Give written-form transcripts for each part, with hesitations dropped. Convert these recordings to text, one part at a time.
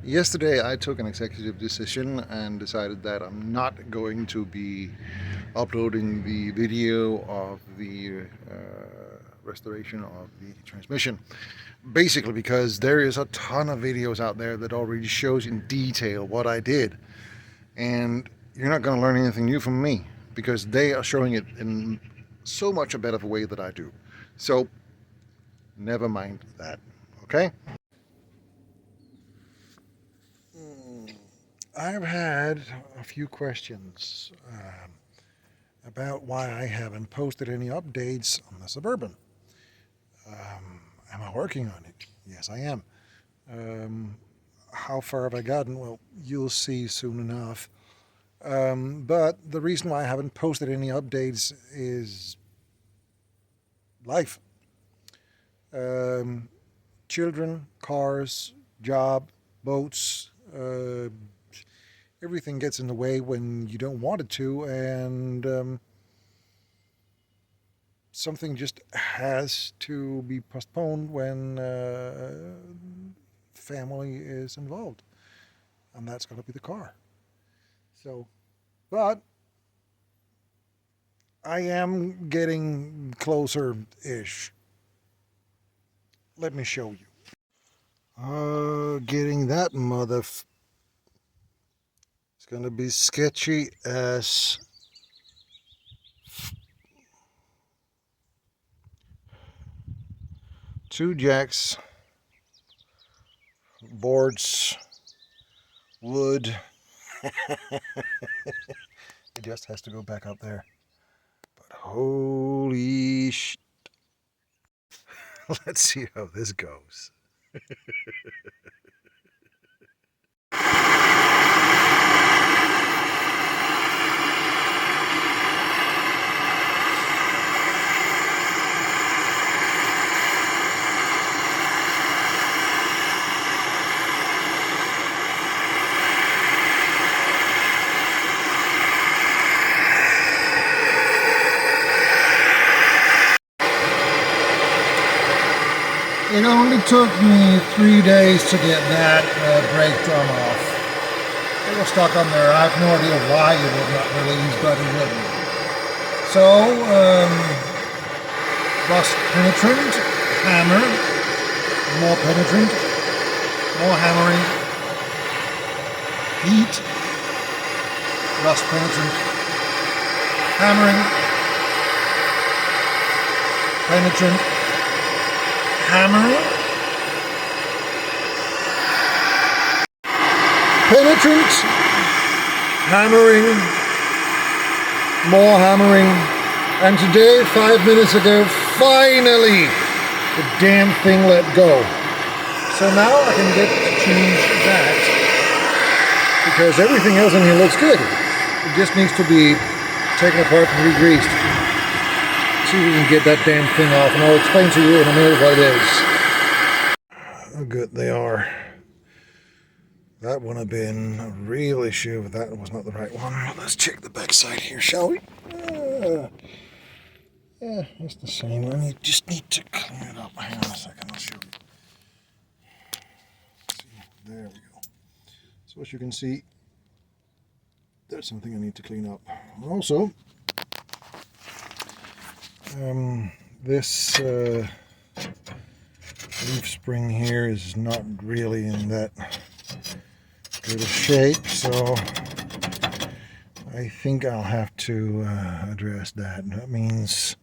Yesterday I took an executive decision and decided that I'm not going to be uploading the video of the restoration of the transmission. Basically because there is a ton of videos out there that already shows in detail what I did. And you're not going to learn anything new from me because they are showing it in so much a better way that I do. So never mind that, okay? I've had a few questions about why I haven't posted any updates on the Suburban. Am I working on it? Yes, I am. How far have I gotten? Well, you'll see soon enough. But the reason why I haven't posted any updates is life. Children, cars, job, boats, everything gets in the way when you don't want it to, and something just has to be postponed when family is involved, and that's going to be the car. So, but I am getting closer-ish. Let me show you. Getting that it's going to be sketchy as two jacks, boards, wood. It just has to go back up there. But holy sh... Let's see how this goes. It only took me 3 days to get that brake drum off. It was stuck on there. I have no idea why it would not release, but it wouldn't. So, rust penetrant, hammer, more penetrant, more hammering, heat, rust penetrant, hammering, penetrant, hammering, penetrant, hammering, more hammering, and today, 5 minutes ago, finally, the damn thing let go. So now I can get to change that, because everything else in here looks good. It just needs to be taken apart and re-greased. See if we can get that damn thing off, and I'll explain to you in a minute what it is. How good they are. That would have been a real issue if that was not the right one. Let's check the back side here, shall we? Yeah, it's the same. I just need to clean it up. Hang on a second, I'll show you. See, there we go. So as you can see, there's something I need to clean up. Also, this leaf spring here is not really in that good of shape, so I think I'll have to address that. That means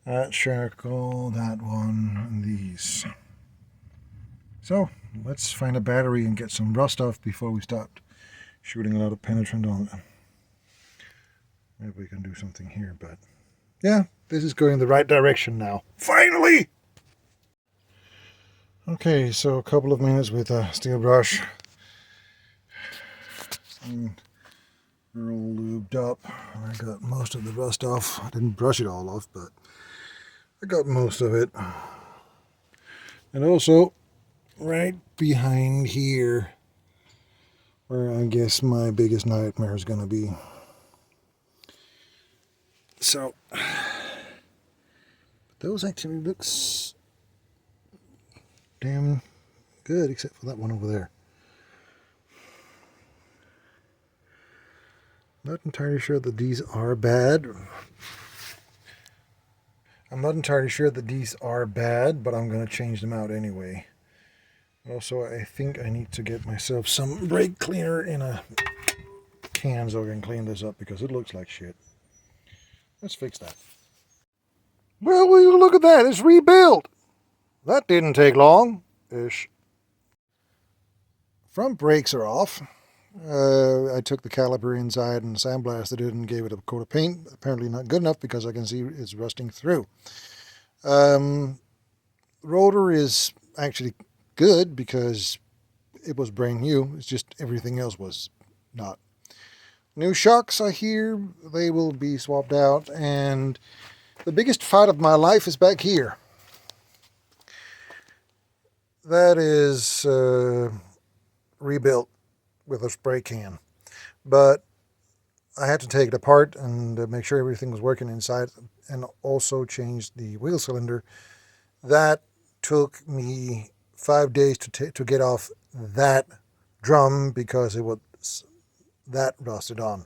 that charcoal, that one, and these. So let's find a battery and get some rust off before we start shooting a lot of penetrant on it. Maybe we can do something here, but yeah, this is going in the right direction now. Finally! Okay, so a couple of minutes with a steel brush. And we're all lubed up. I got most of the rust off. I didn't brush it all off, but I got most of it. And also, right behind here, where I guess my biggest nightmare is going to be. So, those actually looks damn good, except for that one over there. Not entirely sure that these are bad. I'm not entirely sure that these are bad, but I'm going to change them out anyway. Also, I think I need to get myself some brake cleaner in a can so I can clean this up because it looks like shit. Let's fix that. Well, will you look at that? It's rebuilt. That didn't take long. Ish. Front brakes are off. I took the caliper inside and sandblasted it and gave it a coat of paint. Apparently not good enough because I can see it's rusting through. Rotor is actually good because it was brand new. It's just everything else was not. New shocks, I hear, they will be swapped out. And the biggest fight of my life is back here. That is rebuilt with a spray can. But I had to take it apart and make sure everything was working inside, and also change the wheel cylinder. That took me 5 days to get off that drum because it was that rusted on.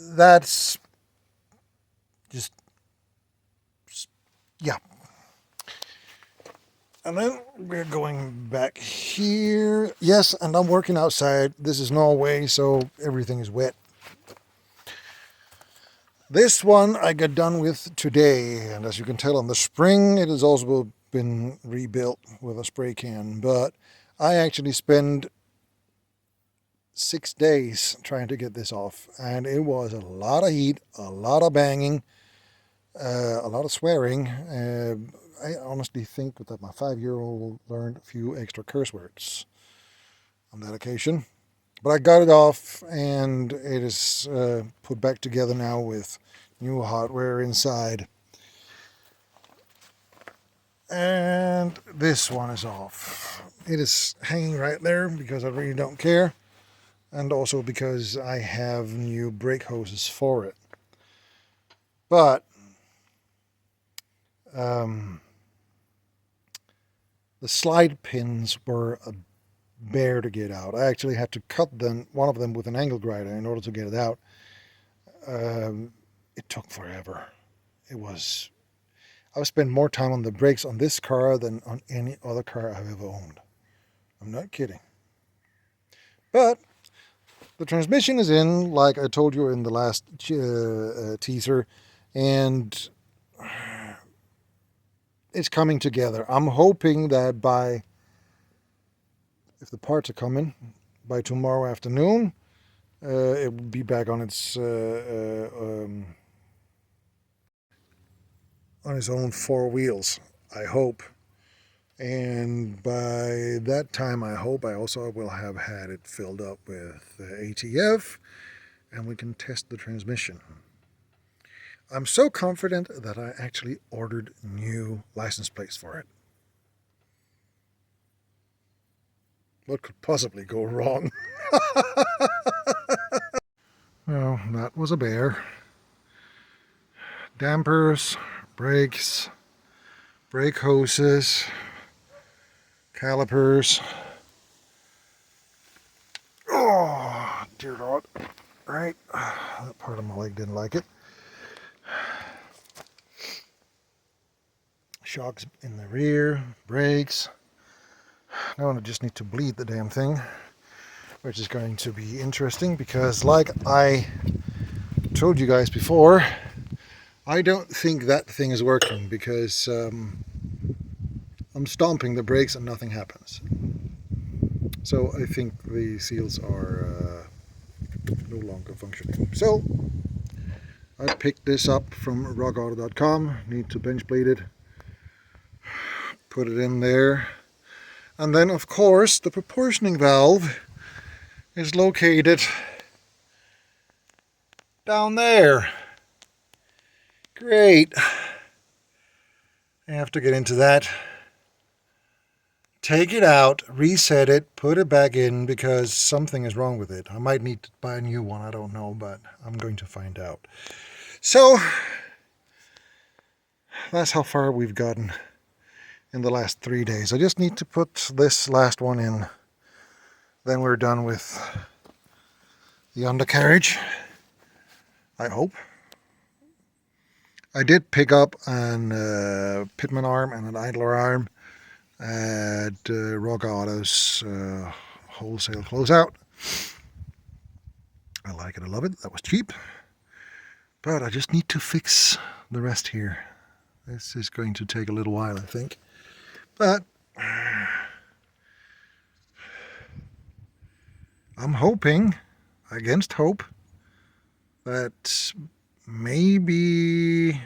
That's just, yeah. And then we're going back here. Yes, and I'm working outside. This is Norway, so everything is wet. This one I got done with today, and as you can tell on the spring, it has also been rebuilt with a spray can. But I actually spent 6 days trying to get this off, and it was a lot of heat, a lot of banging, a lot of swearing. I honestly think that my 5-year-old learned a few extra curse words on that occasion. But I got it off, and it is put back together now with new hardware inside. And this one is off. It is hanging right there because I really don't care. And also because I have new brake hoses for it. But the slide pins were a bear to get out. I actually had to cut one of them with an angle grinder in order to get it out. It took forever. I've spent more time on the brakes on this car than on any other car I've ever owned. I'm not kidding. But the transmission is in, like I told you in the last teaser, and it's coming together. I'm hoping that if the parts are coming, by tomorrow afternoon, it will be back on its own 4 wheels, I hope. And by that time, I hope I also will have had it filled up with ATF, and we can test the transmission. I'm so confident that I actually ordered new license plates for it. What could possibly go wrong? Well, that was a bear. Dampers, brakes, brake hoses, calipers. Oh, dear Lord. Right. That part of my leg didn't like it. Shocks in the rear, brakes. Now I just need to bleed the damn thing, which is going to be interesting because, like I told you guys before, I don't think that thing is working because I'm stomping the brakes and nothing happens. So I think the seals are no longer functioning. So I picked this up from rockauto.com. Need to bench bleed it, put it in there, and then of course the proportioning valve is located down there. Great. I have to get into that. Take it out, reset it, put it back in because something is wrong with it. I might need to buy a new one, I don't know, but I'm going to find out. So, that's how far we've gotten in the last 3 days. I just need to put this last one in. Then we're done with the undercarriage, I hope. I did pick up an pitman arm and an idler arm at Rock Auto's wholesale closeout. I like it, I love it, that was cheap. But I just need to fix the rest here. This is going to take a little while, I think. But I'm hoping, against hope, that maybe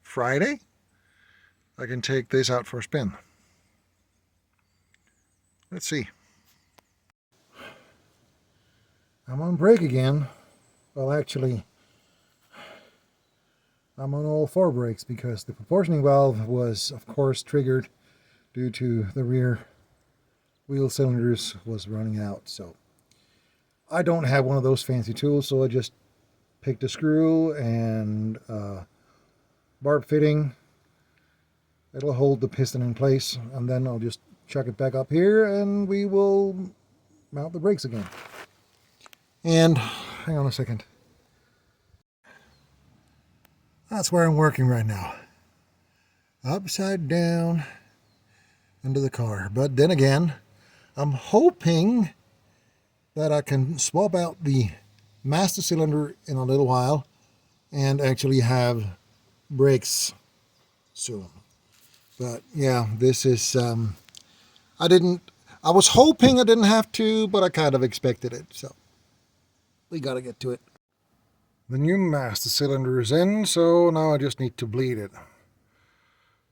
Friday I can take this out for a spin. Let's see. I'm on brake again. Well, actually, I'm on all 4 brakes because the proportioning valve was, of course, triggered due to the rear wheel cylinders was running out. So I don't have one of those fancy tools, so I just picked a screw and barb fitting. It'll hold the piston in place, and then I'll just chuck it back up here and we will mount the brakes again. And hang on a second. That's where I'm working right now. Upside down into the car. But then again, I'm hoping that I can swap out the master cylinder in a little while and actually have brakes soon. But yeah, this is, I was hoping I didn't have to, but I kind of expected it. So we got to get to it. The new master cylinder is in, so now I just need to bleed it.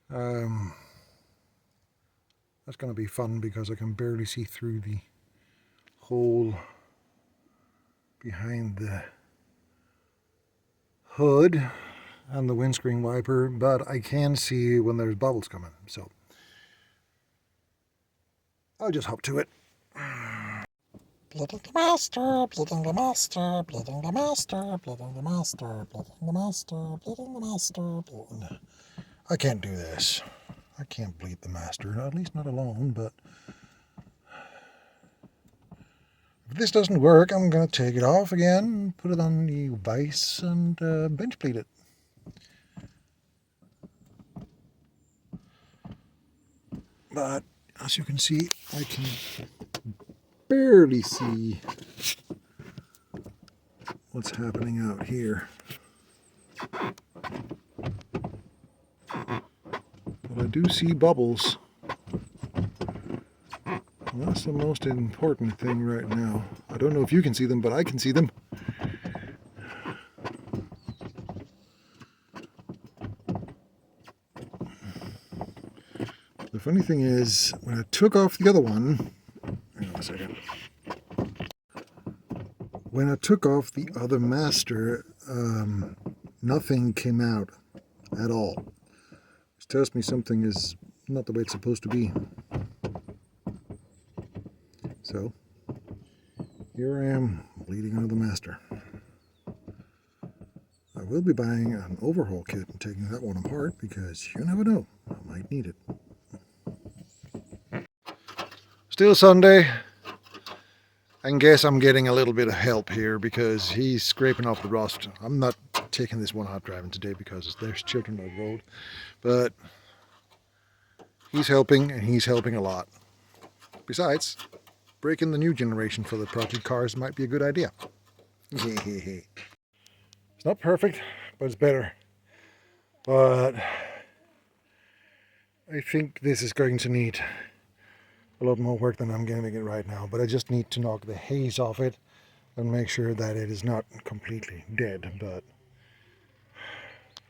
That's going to be fun because I can barely see through the hole behind the hood and the windscreen wiper, but I can see when there's bubbles coming, so I'll just hop to it. Bleeding the master, bleeding the master, bleeding the master, bleeding the master, bleeding the master, bleeding the master, bleeding. I can't do this. I can't bleed the master, at least not alone, but if this doesn't work, I'm going to take it off again, put it on the vise, and bench bleed it. But as you can see, I can barely see what's happening out here. But I do see bubbles. Well, that's the most important thing right now. I don't know if you can see them, but I can see them. The funny thing is, when I took off the other one, hang on a second. When I took off the other master, nothing came out at all. Which tells me something is not the way it's supposed to be. So, here I am, bleeding out of the master. I will be buying an overhaul kit and taking that one apart because you never know, I might need it. Still Sunday. I guess I'm getting a little bit of help here because he's scraping off the rust. I'm not taking this one out driving today because there's children on the road. But he's helping, and he's helping a lot. Besides, breaking the new generation for the project cars might be a good idea. It's not perfect, but it's better. But I think this is going to need a lot more work than I'm giving it right now. But I just need to knock the haze off it and make sure that it is not completely dead. But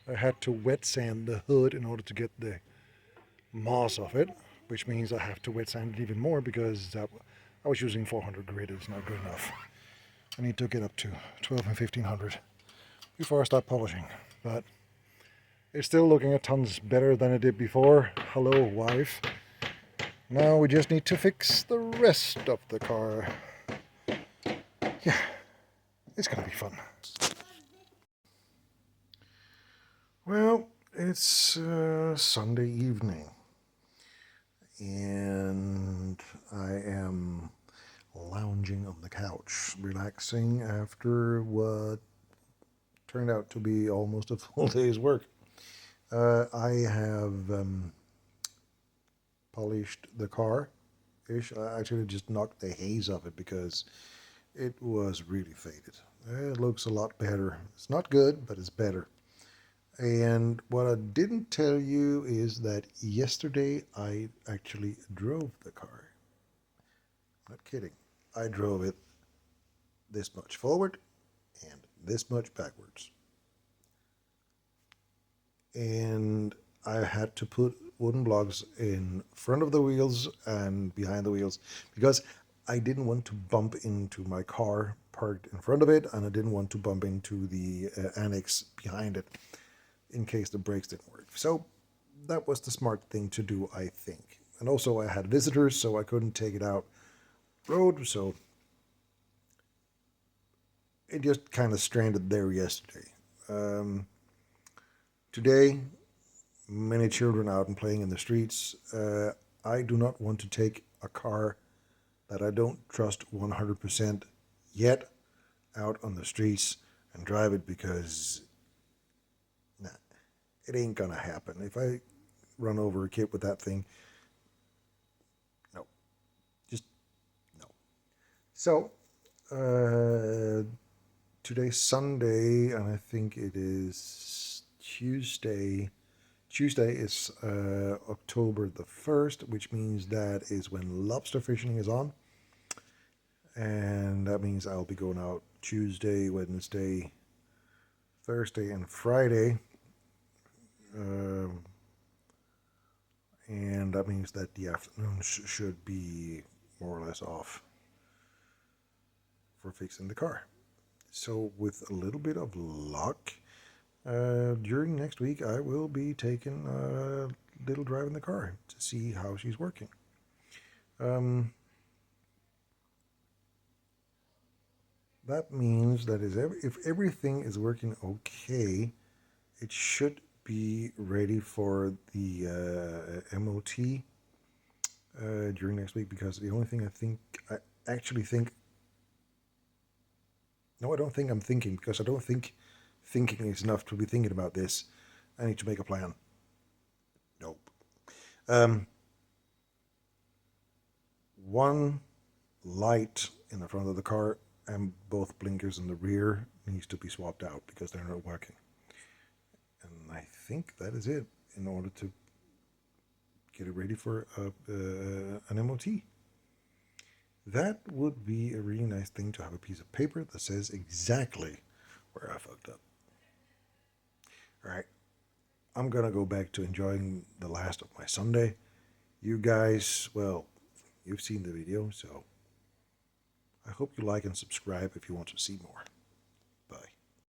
I had to wet sand the hood in order to get the moss off it, which means I have to wet sand it even more because I was using 400 grit. It's not good enough. I need to get up to 12 and 1500 before I start polishing. But it's still looking a tons better than it did before. Hello, wife. Now we just need to fix the rest of the car. Yeah, it's gonna be fun. Well, it's Sunday evening, and I am lounging on the couch, relaxing after what turned out to be almost a full day's work. I have polished the car ish. I actually just knocked the haze off it because it was really faded. It looks a lot better. It's not good, but it's better. And what I didn't tell you is that yesterday I actually drove the car. Not kidding. I drove it this much forward and this much backwards. And I had to put wooden blocks in front of the wheels and behind the wheels because I didn't want to bump into my car parked in front of it, and I didn't want to bump into the annex behind it in case the brakes didn't work. So that was the smart thing to do, I think. And also I had visitors, so I couldn't take it out road, so it just kind of stranded there yesterday. Today, many children out and playing in the streets. I do not want to take a car that I don't trust 100% yet out on the streets and drive it because nah, it ain't gonna happen. If I run over a kid with that thing, no, just no. So, today's Sunday, and I think it is Tuesday. Tuesday is October the 1st, which means that is when lobster fishing is on. And that means I'll be going out Tuesday, Wednesday, Thursday, and Friday. And that means that the afternoons should be more or less off for fixing the car. So with a little bit of luck, during next week I will be taking a little drive in the car to see how she's working. That means that if everything is working okay, it should be ready for the MOT during next week, because the only thing I actually think, no, I don't think I'm thinking, because I don't think thinking is enough to be thinking about this. I need to make a plan. Nope. One light in the front of the car and both blinkers in the rear needs to be swapped out because they're not working. And I think that is it in order to get it ready for an MOT. That would be a really nice thing to have a piece of paper that says exactly where I fucked up. All right, I'm gonna go back to enjoying the last of my Sunday. You guys, well, you've seen the video, so I hope you like and subscribe if you want to see more.